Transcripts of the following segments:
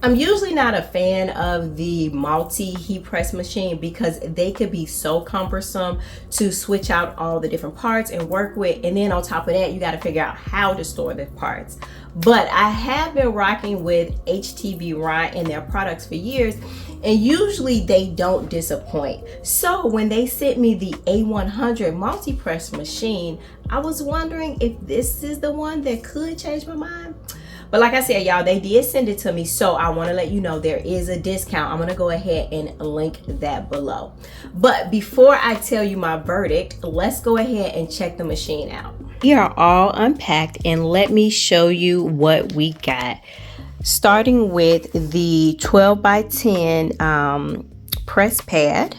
I'm usually not a fan of the multi heat press machine because they could be so cumbersome to switch out all the different parts and work with, and then on top of that you got to figure out how to store the parts. But I have been rocking with HTVRONT and their products for years, and usually they don't disappoint. So when they sent me the A100 multi press machine, I was wondering if this is the one that could change my mind. But like I said, y'all, they did send it to me, so I want to let you know there is a discount. I'm going to go ahead and link that below. But before I tell you my verdict, let's go ahead and check the machine out. We are all unpacked, and let me show you what we got. Starting with the 12 by 10 press pad.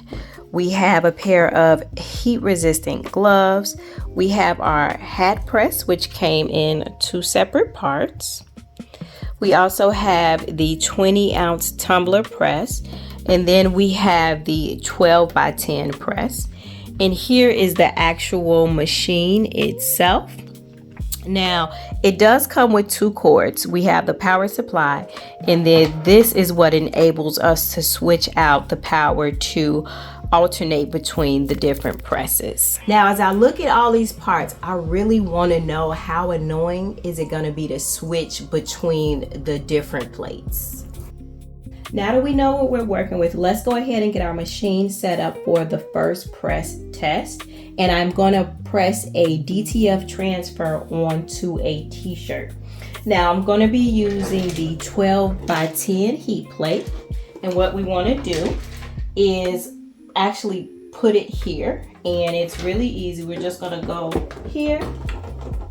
We have a pair of heat resistant gloves. We have our hat press, which came in 2 separate parts. We also have the 20-ounce tumbler press, and then we have the 12 by 10 press. And here is the actual machine itself. Now, it does come with 2 cords. We have the power supply, and then this is what enables us to switch out the power to alternate between the different presses. Now, as I look at all these parts, I really want to know how annoying is it going to be to switch between the different plates. Now that we know what we're working with, let's go ahead and get our machine set up for the first press test. And I'm going to press a DTF transfer onto a t-shirt. Now I'm going to be using the 12 by 10 heat plate. And what we want to do is actually put it here, and it's really easy. We're just going to go here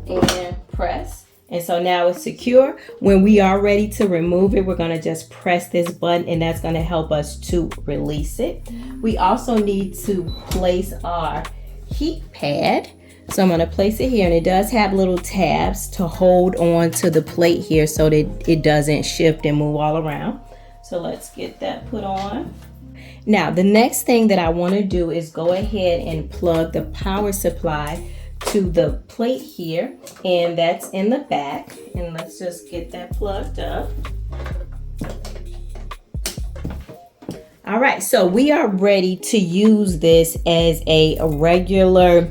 and press, and so now it's secure. When we are ready to remove it, we're going to just press this button, and that's going to help us to release it. We also need to place our heat pad, so I'm going to place it here, and it does have little tabs to hold on to the plate here so that it doesn't shift and move all around. So let's get that put on. Now, the next thing that I want to do is go ahead and plug the power supply to the plate here, and that's in the back. And let's just get that plugged up. All right, so we are ready to use this as a regular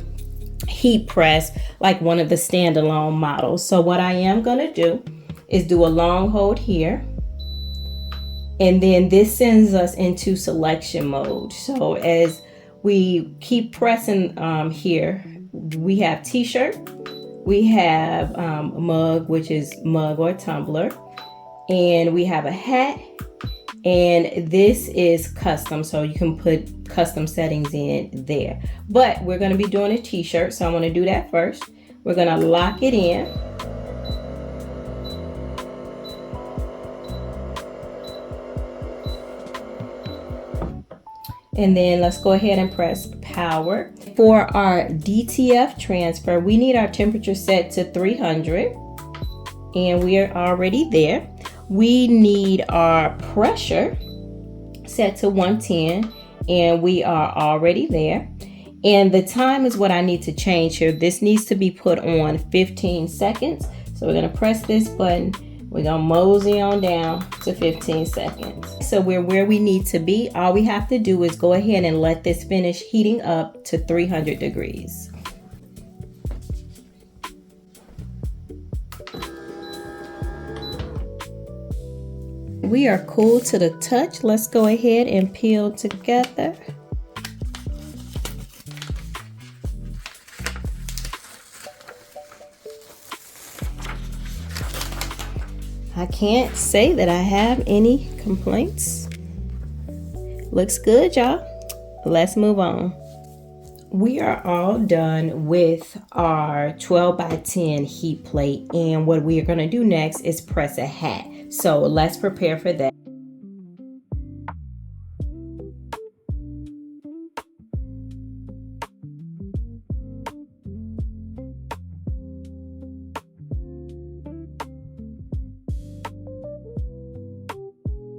heat press, like one of the standalone models. So what I am going to do is do a long hold here. And then this sends us into selection mode. So as we keep pressing here, we have t-shirt, we have a mug, which is mug or tumbler, and we have a hat, and this is custom, so you can put custom settings in there. But we're going to be doing a t-shirt, so I'm going to do that first. We're going to lock it in. And then let's go ahead and press power. For our DTF transfer, we need our temperature set to 300, and we are already there. We need our pressure set to 110, and we are already there. And the time is what I need to change here. This needs to be put on 15 seconds. So we're gonna press this button. We're gonna mosey on down to 15 seconds. So we're where we need to be. All we have to do is go ahead and let this finish heating up to 300 degrees. We are cool to the touch. Let's go ahead and peel together. I can't say that I have any complaints. Looks good, y'all. Let's move on. We are all done with our 12 by 10 heat plate, and what we are going to do next is press a hat. So let's prepare for that.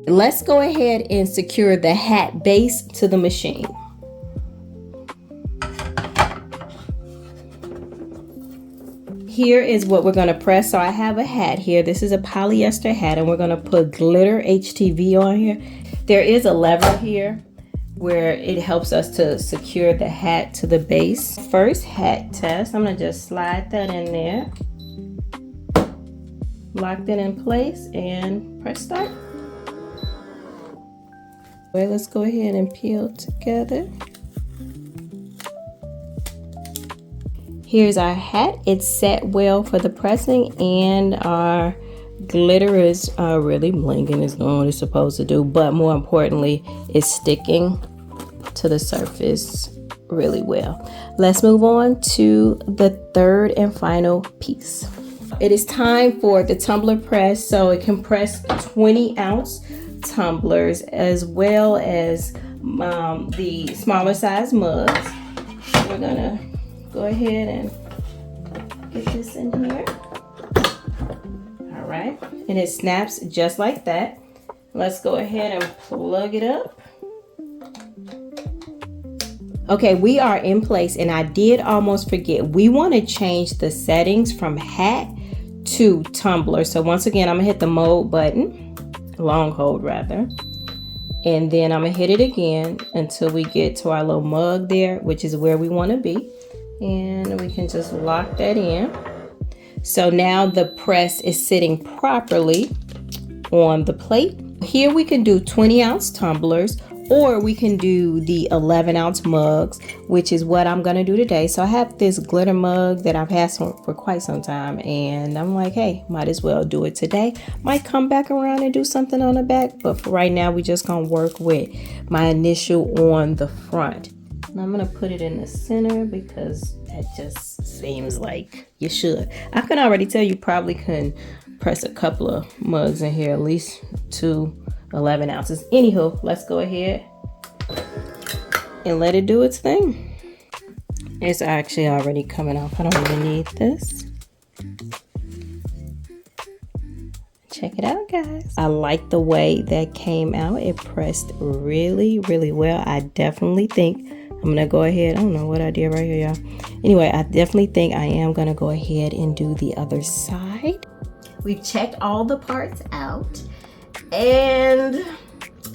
Let's go ahead and secure the hat base to the machine. Here is what we're going to press. So I have a hat here. This is a polyester hat, and we're going to put glitter HTV on here. There is a lever here where it helps us to secure the hat to the base. First hat test, I'm going to just slide that in there. Lock that in place and press start. Well, let's go ahead and peel together. Here's our hat. It's set well for the pressing, and our glitter is really blinging. It's doing what it's supposed to do, but more importantly, it's sticking to the surface really well. Let's move on to the third and final piece. It is time for the tumbler press, so it can press 20-ounce tumblers as well as the smaller size mugs. We're gonna go ahead and get this in here. All right, and it snaps just like that. Let's go ahead and plug it up. Okay, we are in place, and I did almost forget. We want to change the settings from hat to tumbler. So once again, I'm gonna hit the mode button, long hold rather, and then I'm gonna hit it again until we get to our little mug there, which is where we want to be. And we can just lock that in. So now the press is sitting properly on the plate. Here we can do 20-ounce tumblers, or we can do the 11-ounce mugs, which is what I'm gonna do today. So I have this glitter mug that I've had for quite some time, and I'm like, hey, might as well do it today. Might come back around and do something on the back, but for right now, we're just gonna work with my initial on the front. And I'm gonna put it in the center because that just seems like you should. I can already tell you probably can press a couple of mugs in here, at least 2 11 ounces. Anywho, let's go ahead and let it do its thing. It's actually already coming off. I don't even need this. Check it out, guys. I like the way that came out. It pressed really, really well. I definitely think I'm gonna go ahead. I don't know what I did right here, y'all. Anyway, I definitely think I am gonna go ahead and do the other side. We've checked all the parts out and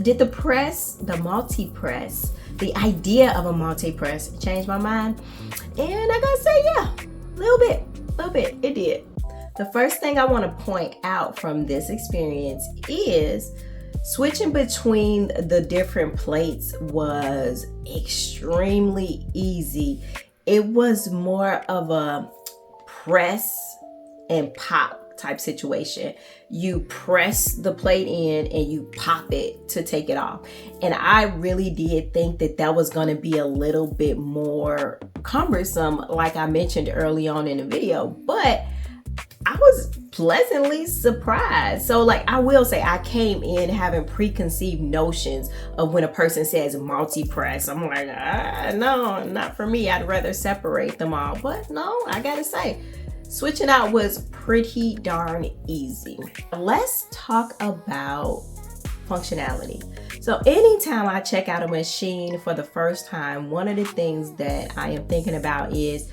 did the press, the multi-press. The idea of a multi-press changed my mind. And I gotta say, yeah, a little bit, it did. The first thing I wanna point out from this experience is switching between the different plates was extremely easy. It was more of a press and pop type situation. You press the plate in and you pop it to take it off. And I really did think that that was going to be a little bit more cumbersome, like I mentioned early on in the video, but I was pleasantly surprised. So like, I will say I came in having preconceived notions of when a person says multi-press. I'm like, no, not for me. I'd rather separate them all. But no, I gotta say, switching out was pretty darn easy. Let's talk about functionality. So anytime I check out a machine for the first time, one of the things that I am thinking about is,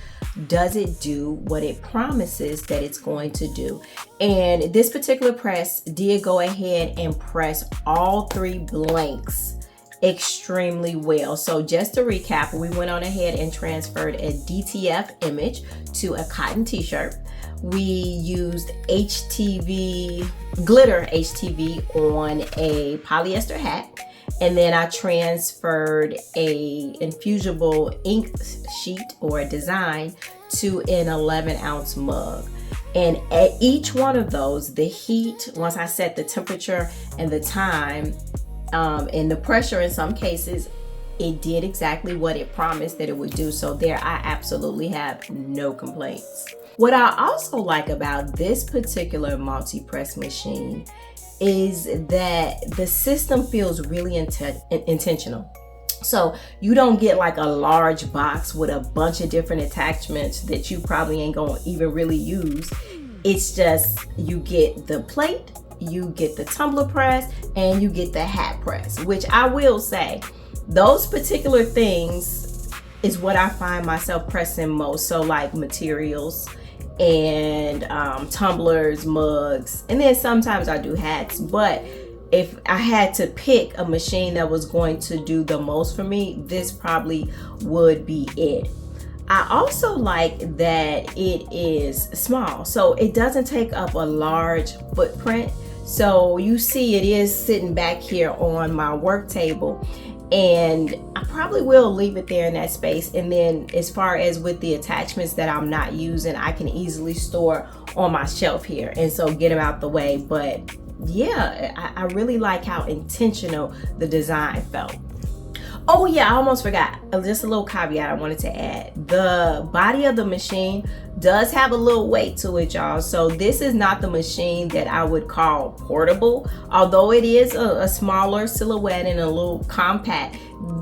does it do what it promises that it's going to do? And this particular press did go ahead and press all 3 blanks extremely well. So just to recap, we went on ahead and transferred a DTF image to a cotton t-shirt. We used glitter HTV on a polyester hat. And then I transferred a infusible ink sheet or a design to an 11-ounce mug. And at each one of those, the heat, once I set the temperature and the time, and the pressure in some cases, it did exactly what it promised that it would do. So there, I absolutely have no complaints. What I also like about this particular multi-press machine is that the system feels really intentional. So you don't get like a large box with a bunch of different attachments that you probably ain't gonna even really use. It's just, you get the plate, you get the tumbler press, and you get the hat press, which I will say, those particular things is what I find myself pressing most. So like materials and tumblers, mugs, and then sometimes I do hats. But if I had to pick a machine that was going to do the most for me, this probably would be it. I also like that it is small, so it doesn't take up a large footprint. So you see it is sitting back here on my work table, and I probably will leave it there in that space. And then as far as with the attachments that I'm not using, I can easily store on my shelf here, and so get them out the way. But yeah, I really like how intentional the design felt. Oh yeah, I almost forgot. Just a little caveat I wanted to add. The body of the machine does have a little weight to it, y'all. So this is not the machine that I would call portable. Although it is a smaller silhouette and a little compact,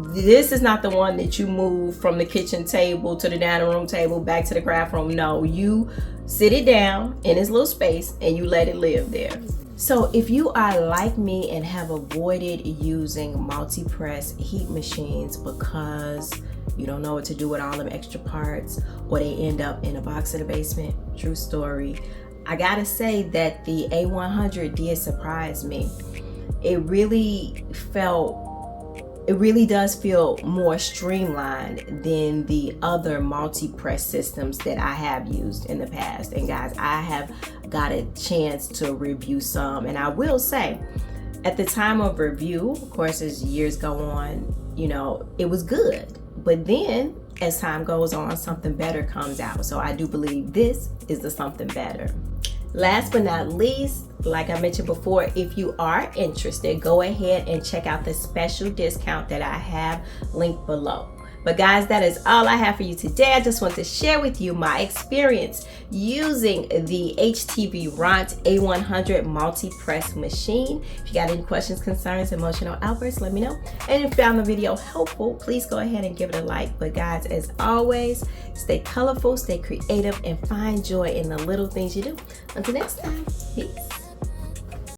this is not the one that you move from the kitchen table to the dining room table back to the craft room. No, you sit it down in this little space and you let it live there. So if you are like me and have avoided using multi-press heat machines because you don't know what to do with all them extra parts, or they end up in a box in the basement, true story, I gotta say that the A100 did surprise me. It really does feel more streamlined than the other multi-press systems that I have used in the past. And guys, I have got a chance to review some, and I will say at the time of review, of course as years go on, you know, it was good, but then as time goes on, something better comes out. So I do believe this is the something better. Last but not least, like I mentioned before, if you are interested, go ahead and check out the special discount that I have linked below. But guys, that is all I have for you today. I just want to share with you my experience using the HTVRONT A100 Multi Press machine. If you got any questions, concerns, emotional outbursts, let me know. And if you found the video helpful, please go ahead and give it a like. But guys, as always, stay colorful, stay creative, and find joy in the little things you do. Until next time, peace.